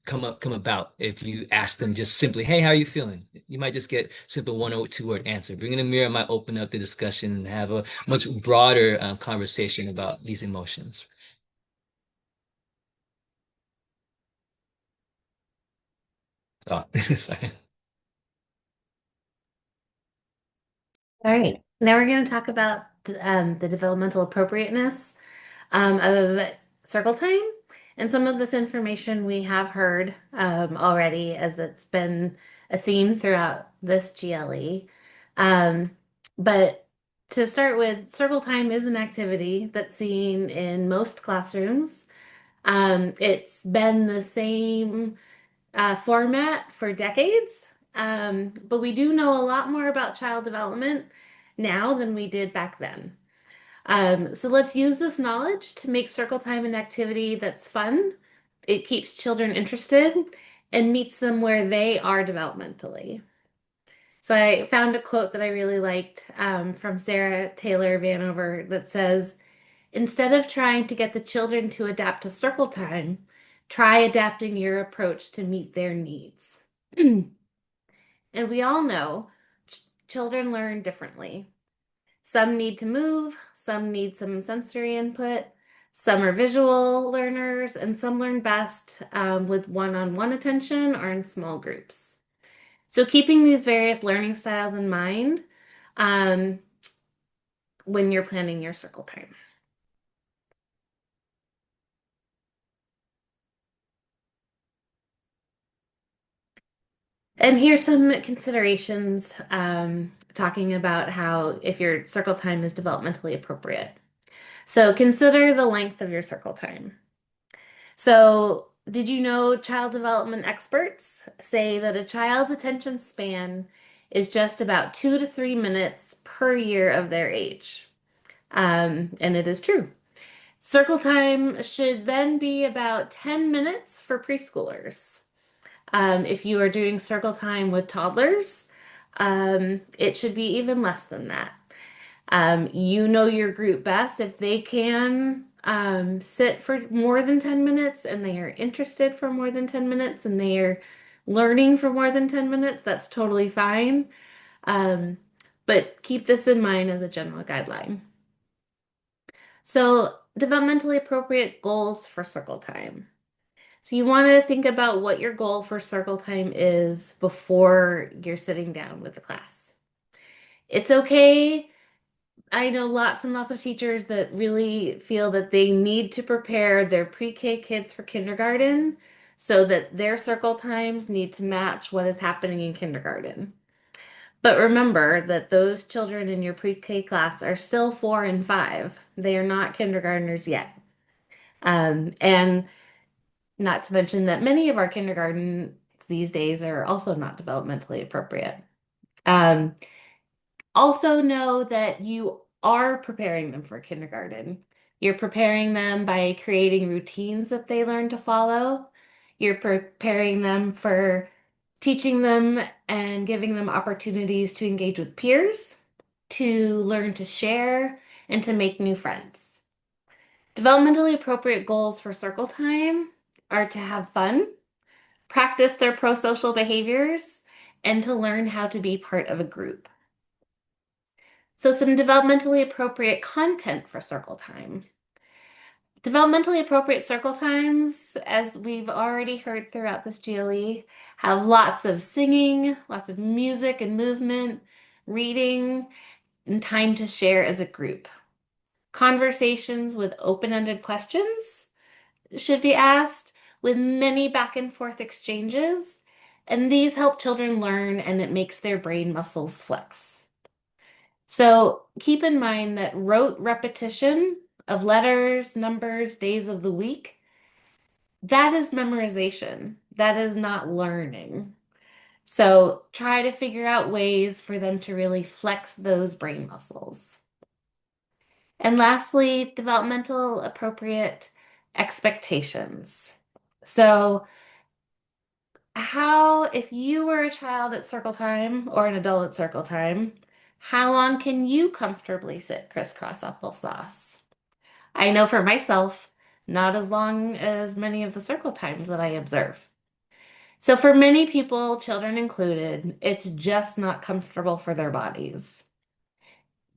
come about if you ask them just simply, "Hey, how are you feeling?" You might just get simple 1 or 2 word answer. Bringing a mirror might open up the discussion and have a much broader conversation about these emotions. So, sorry. All right. Now we're going to talk about the developmental appropriateness of circle time. And some of this information we have heard already, as it's been a theme throughout this GLE. Um, but to start with, circle time is an activity that's seen in most classrooms. It's been the same format for decades, but we do know a lot more about child development now than we did back then. So let's use this knowledge to make circle time an activity that's fun. It keeps children interested and meets them where they are developmentally. So I found a quote that I really liked from Sarah Taylor Vanover that says, "Instead of trying to get the children to adapt to circle time, try adapting your approach to meet their needs." And we all know children learn differently. Some need to move, some need some sensory input, some are visual learners, and some learn best with one-on-one attention or in small groups. So keeping these various learning styles in mind um, when you're planning your circle time. And here's some considerations talking about how if your circle time is developmentally appropriate. So consider the length of your circle time. So, did you know child development experts say that a child's attention span is just about 2 to 3 minutes per year of their age? And it is true. Circle time should then be about 10 minutes for preschoolers. If you are doing circle time with toddlers, it should be even less than that. You know your group best. If they can sit for more than 10 minutes and they are interested for more than 10 minutes and they are learning for more than 10 minutes, that's totally fine. Um, but keep this in mind as a general guideline. So, developmentally appropriate goals for circle time. So, you want to think about what your goal for circle time is before you're sitting down with the class. It's okay. I know lots and lots of teachers that really feel that they need to prepare their pre-K kids for kindergarten so that their circle times need to match what is happening in kindergarten. But remember that those children in your pre-K class are still 4 and 5. They are not kindergartners yet. And not to mention that many of our kindergartens these days are also not developmentally appropriate. Um, Also know that you are preparing them for kindergarten. You're preparing them by creating routines that they learn to follow. You're preparing them for teaching them and giving them opportunities to engage with peers, to learn to share, and to make new friends. Developmentally appropriate goals for circle time are to have fun, practice their pro-social behaviors, and to learn how to be part of a group. So some developmentally appropriate content for circle time. Developmentally appropriate circle times, as we've already heard throughout this GLE, have lots of singing, lots of music and movement, reading, and time to share as a group. Conversations with open-ended questions should be asked with many back and forth exchanges, and these help children learn and it makes their brain muscles flex. So keep in mind that rote repetition of letters, numbers, days of the week, that is memorization. That is not learning. So try to figure out ways for them to really flex those brain muscles. And lastly, developmental appropriate expectations. So if you were a child at circle time or an adult at circle time, how long can you comfortably sit crisscross applesauce? I know for myself, not as long as many of the circle times that I observe. So for many people, children included, it's just not comfortable for their bodies.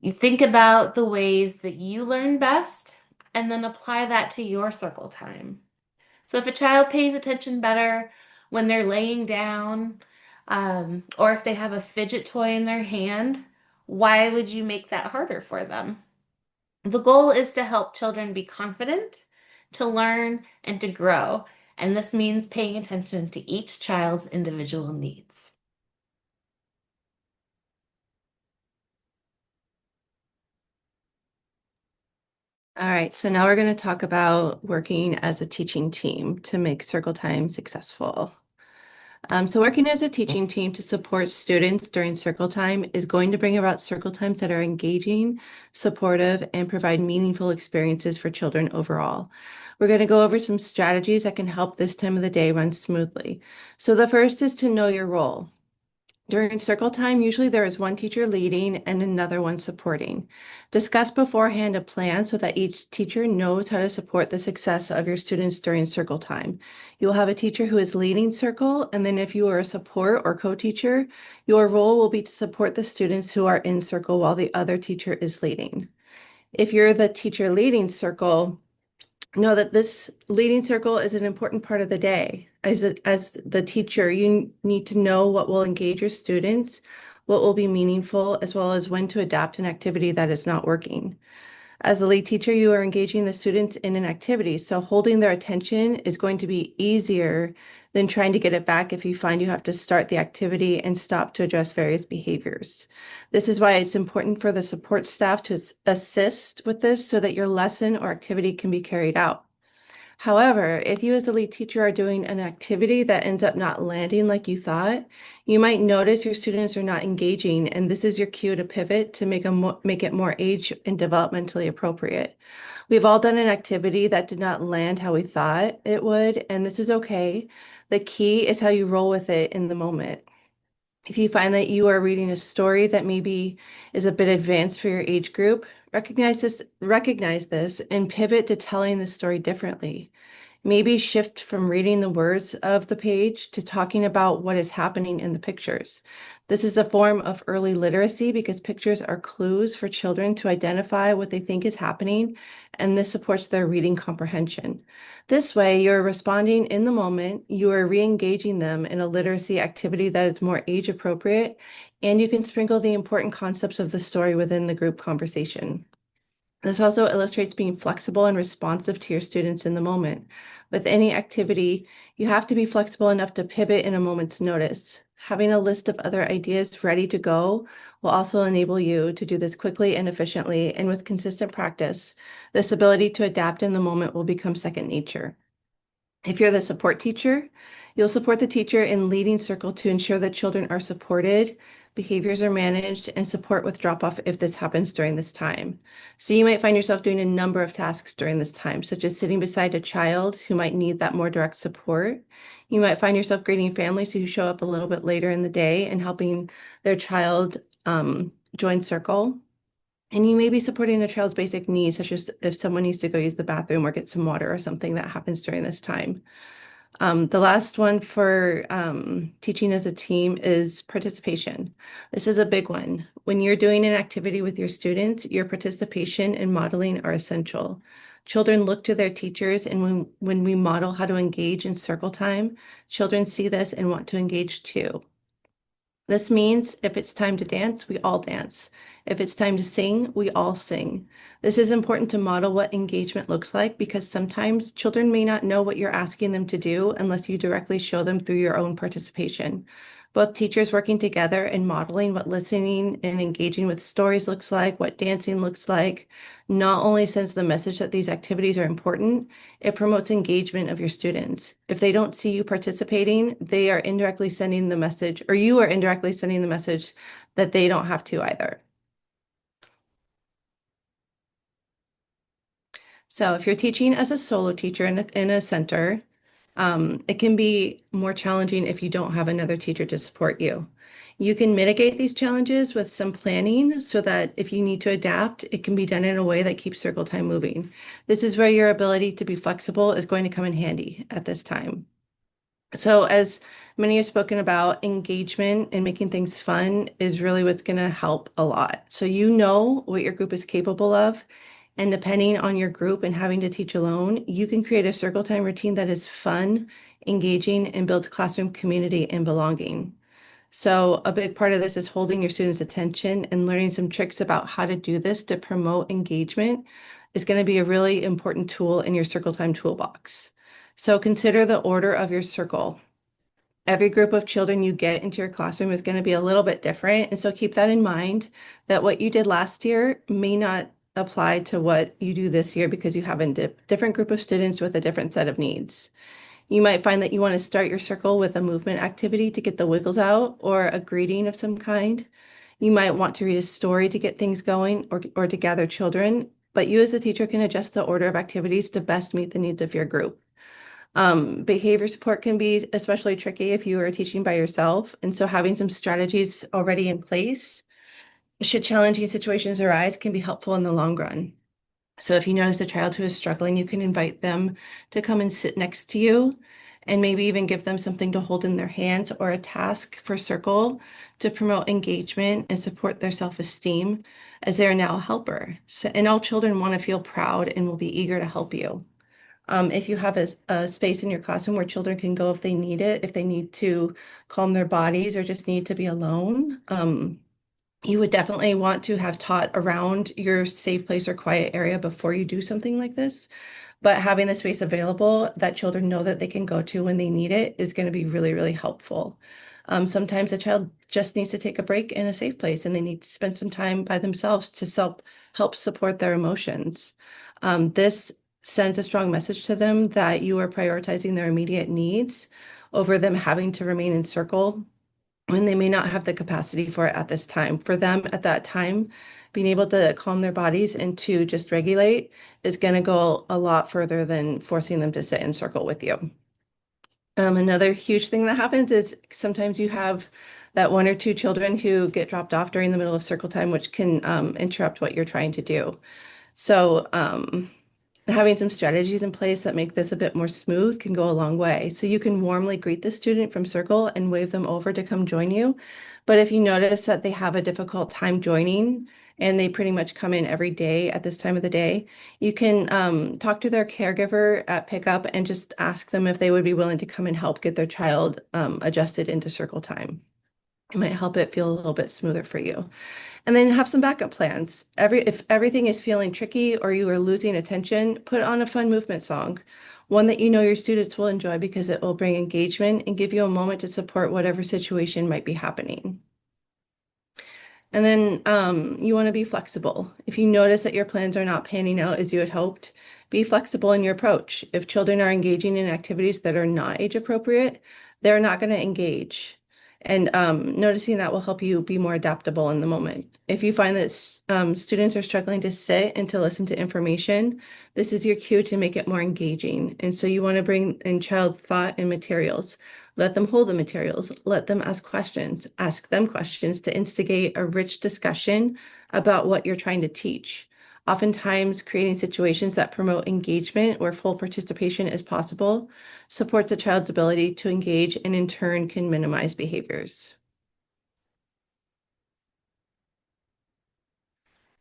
You think about the ways that you learn best and then apply that to your circle time. So if a child pays attention better when they're laying down, or if they have a fidget toy in their hand, Why would you make that harder for them? The goal is to help children be confident, to learn, and to grow. And this means paying attention to each child's individual needs. All right, so now we're going to talk about working as a teaching team to make circle time successful. So working as a teaching team to support students during circle time is going to bring about circle times that are engaging, supportive, and provide meaningful experiences for children overall. We're going to go over some strategies that can help this time of the day run smoothly. So the first is to know your role. During circle time, usually there is one teacher leading and another one supporting. Discuss beforehand a plan so that each teacher knows how to support the success of your students during circle time. You will have a teacher who is leading circle, and then if you are a support or co-teacher, your role will be to support the students who are in circle while the other teacher is leading. If you're the teacher leading circle, know that this leading circle is an important part of the day. As the teacher, you need to know what will engage your students, what will be meaningful, as well as when to adapt an activity that is not working. As a lead teacher, you are engaging the students in an activity, so holding their attention is going to be easier than trying to get it back if you find you have to start the activity and stop to address various behaviors. This is why it's important for the support staff to assist with this so that your lesson or activity can be carried out. However, if you as a lead teacher are doing an activity that ends up not landing like you thought, you might notice your students are not engaging, and this is your cue to pivot to make it more age and developmentally appropriate. We've all done an activity that did not land how we thought it would, and this is okay. The key is how you roll with it in the moment. If you find that you are reading a story that maybe is a bit advanced for your age group, recognize this and pivot to telling the story differently. Maybe shift from reading the words of the page to talking about what is happening in the pictures. This is a form of early literacy because pictures are clues for children to identify what they think is happening, and this supports their reading comprehension. This way, you're responding in the moment, you are re-engaging them in a literacy activity that is more age appropriate, and you can sprinkle the important concepts of the story within the group conversation. This also illustrates being flexible and responsive to your students in the moment. With any activity, you have to be flexible enough to pivot in a moment's notice. Having a list of other ideas ready to go will also enable you to do this quickly and efficiently, and with consistent practice, this ability to adapt in the moment will become second nature. If you're the support teacher, you'll support the teacher in leading circle to ensure that children are supported, behaviors are managed, and support with drop-off if this happens during this time. So you might find yourself doing a number of tasks during this time, such as sitting beside a child who might need that more direct support. You might find yourself greeting families who show up a little bit later in the day and helping their child join circle. And you may be supporting a child's basic needs, such as if someone needs to go use the bathroom or get some water or something that happens during this time. The last one for teaching as a team is participation. This is a big one. When you're doing an activity with your students, your participation and modeling are essential. Children look to their teachers, and when we model how to engage in circle time, children see this and want to engage too. This means if it's time to dance, we all dance. If it's time to sing, we all sing. This is important to model what engagement looks like because sometimes children may not know what you're asking them to do unless you directly show them through your own participation. Both teachers working together and modeling what listening and engaging with stories looks like, what dancing looks like, not only sends the message that these activities are important, it promotes engagement of your students. If they don't see you participating, they are indirectly sending the message, or you are indirectly sending the message that they don't have to either. So if you're teaching as a solo teacher in a center, it can be more challenging if you don't have another teacher to support you. You can mitigate these challenges with some planning so that if you need to adapt, it can be done in a way that keeps circle time moving. This is where your ability to be flexible is going to come in handy at this time. So as many have spoken about, engagement and making things fun is really what's going to help a lot. So you know what your group is capable of, and depending on your group and having to teach alone, you can create a circle time routine that is fun, engaging, and builds classroom community and belonging. So a big part of this is holding your students' attention and learning some tricks about how to do this to promote engagement is going to be a really important tool in your circle time toolbox. So consider the order of your circle. Every group of children you get into your classroom is going to be a little bit different. And so keep that in mind that what you did last year may not apply to what you do this year because you have a different group of students with a different set of needs. You might find that you want to start your circle with a movement activity to get the wiggles out or a greeting of some kind. You might want to read a story to get things going or to gather children, but you as the teacher can adjust the order of activities to best meet the needs of your group. Behavior support can be especially tricky if you are teaching by yourself. And so having some strategies already in place should challenging situations arise can be helpful in the long run. So if you notice a child who is struggling, you can invite them to come and sit next to you and maybe even give them something to hold in their hands or a task for circle to promote engagement and support their self-esteem as they are now a helper. So, and all children want to feel proud and will be eager to help you. If you have a space in your classroom where children can go if they need it, if they need to calm their bodies or just need to be alone, you would definitely want to have taught around your safe place or quiet area before you do something like this. But having the space available that children know that they can go to when they need it is going to be really, really helpful. Sometimes a child just needs to take a break in a safe place and they need to spend some time by themselves to help support their emotions. This sends a strong message to them that you are prioritizing their immediate needs over them having to remain in circle when they may not have the capacity for it at this time. For them at that time, being able to calm their bodies and to just regulate is going to go a lot further than forcing them to sit in circle with you. Another huge thing that happens is sometimes you have that one or two children who get dropped off during the middle of circle time, which can interrupt what you're trying to do. So having some strategies in place that make this a bit more smooth can go a long way. So you can warmly greet the student from circle and wave them over to come join you. But if you notice that they have a difficult time joining and they pretty much come in every day at this time of the day, you can talk to their caregiver at pickup and just ask them if they would be willing to come and help get their child adjusted into circle time. It might help it feel a little bit smoother for you. And then have some backup plans. If everything is feeling tricky or you are losing attention, put on a fun movement song, one that you know your students will enjoy because it will bring engagement and give you a moment to support whatever situation might be happening. And then you want to be flexible. If you notice that your plans are not panning out as you had hoped, be flexible in your approach. If children are engaging in activities that are not age appropriate, they're not going to engage. And noticing that will help you be more adaptable in the moment. If you find that students are struggling to sit and to listen to information, this is your cue to make it more engaging. And so you want to bring in child thought and materials. Let them hold the materials. Let them ask questions. Ask them questions to instigate a rich discussion about what you're trying to teach. Oftentimes, creating situations that promote engagement where full participation is possible supports a child's ability to engage and in turn can minimize behaviors.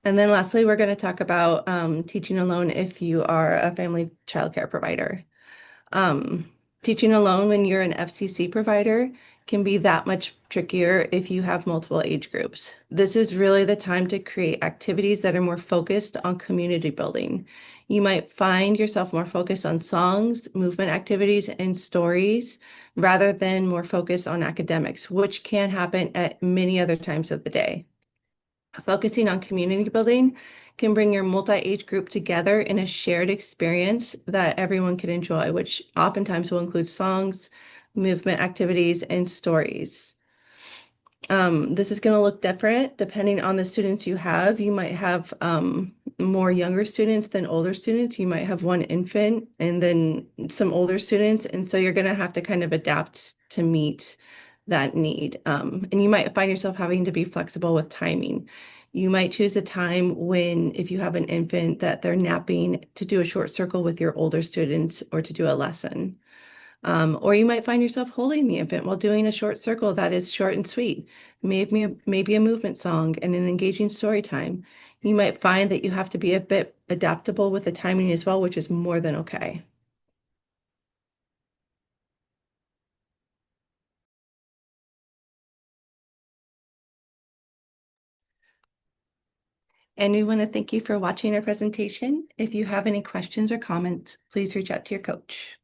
And then lastly, we're going to talk about teaching alone if you are a family childcare provider. Teaching alone when you're an FCC provider can be that much trickier if you have multiple age groups. This is really the time to create activities that are more focused on community building. You might find yourself more focused on songs, movement activities, and stories rather than more focused on academics, which can happen at many other times of the day. Focusing on community building can bring your multi-age group together in a shared experience that everyone can enjoy, which oftentimes will include songs, movement activities, and stories. This is going to look different depending on the students you have. You might have more younger students than older students. You might have one infant and then some older students. And so you're going to have to kind of adapt to meet that need. And you might find yourself having to be flexible with timing. You might choose a time when, if you have an infant that they're napping, to do a short circle with your older students or to do a lesson. Or you might find yourself holding the infant while doing a short circle that is short and sweet, maybe a movement song and an engaging story time. You might find that you have to be a bit adaptable with the timing as well, which is more than okay. And we want to thank you for watching our presentation. If you have any questions or comments, please reach out to your coach.